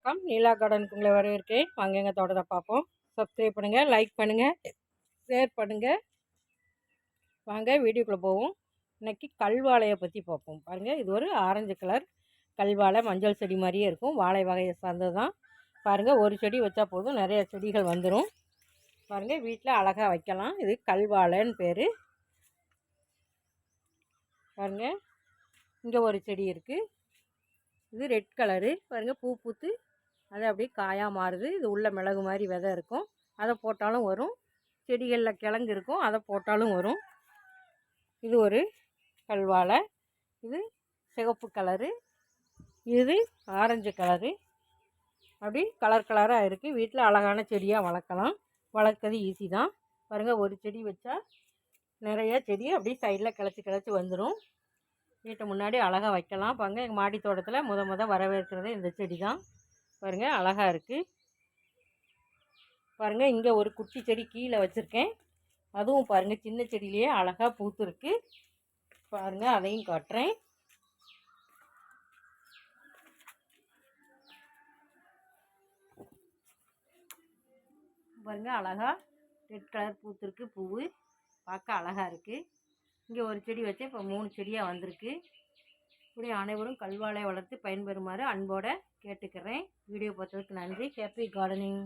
வணக்கம். நீலா கார்டனுக்கு உங்களை வரவேற்கிறேன். வாங்க எங்கள் தோட்டத்தை பார்ப்போம். சப்ஸ்கிரைப் பண்ணுங்கள், லைக் பண்ணுங்கள், ஷேர் பண்ணுங்கள். வாங்க வீடியோக்குள்ளே போவோம். இன்றைக்கி கல்வாழையை பற்றி பார்ப்போம். பாருங்கள், இது ஒரு ஆரஞ்சு கலர் கல்வாழை, மஞ்சள் செடி மாதிரியே இருக்கும். வாழை வகையை சார்ந்தது தான். பாருங்கள், ஒரு செடி வச்சா போதும், நிறைய செடிகள் வந்துடும். பாருங்கள், வீட்டில் அழகாக வைக்கலாம். இது கல்வாழைன்னு பேர். பாருங்கள், இங்கே ஒரு செடி இருக்குது. இது ரெட் கலரு. பாருங்கள், பூ பூத்து அது அப்படியே காயாக மாறுது. இது உள்ள மிளகு மாதிரி விதை இருக்கும், அதை போட்டாலும் வரும். செடிகளில் கிழங்கு இருக்கும், அதை போட்டாலும் வரும். இது ஒரு கல்வாழை. இது சிவப்பு கலரு, இது ஆரஞ்சு கலரு. அப்படி கலர் கலராக இருக்குது. வீட்டில் அழகான செடியாக வளர்க்கலாம். வளர்க்குறது ஈஸி தான். பாருங்கள், ஒரு செடி வச்சா நிறையா செடி அப்படியே சைடில் கிளச்சி வந்துடும். வீட்டை முன்னாடி அழகாக வைக்கலாம். பாருங்கள், எங்கள் மாடி தோட்டத்தில் முத வரவேற்கிறது இந்த செடி தான். பாருங்கள், அழகாக இருக்குது. பாருங்கள், இங்கே ஒரு குட்டி செடி கீழே வச்சுருக்கேன். அதுவும் பாருங்கள், சின்ன செடியிலேயே அழகாக பூத்துருக்கு. பாருங்கள், அதையும் காட்டுறேன். பாருங்கள், அழகாக ரெட் கலர் பூத்துருக்கு. பூவு பார்க்க அழகாக இருக்குது. இங்கே ஒரு செடி வச்சு இப்போ 3 செடியாக வந்திருக்கு. இப்படி அனைவரும் கல்வாழை வளர்த்து பயன்பெறுமாறு அன்போடு கேட்டுக்கிறேன். வீடியோ பார்த்ததுக்கு நன்றி. Happy gardening.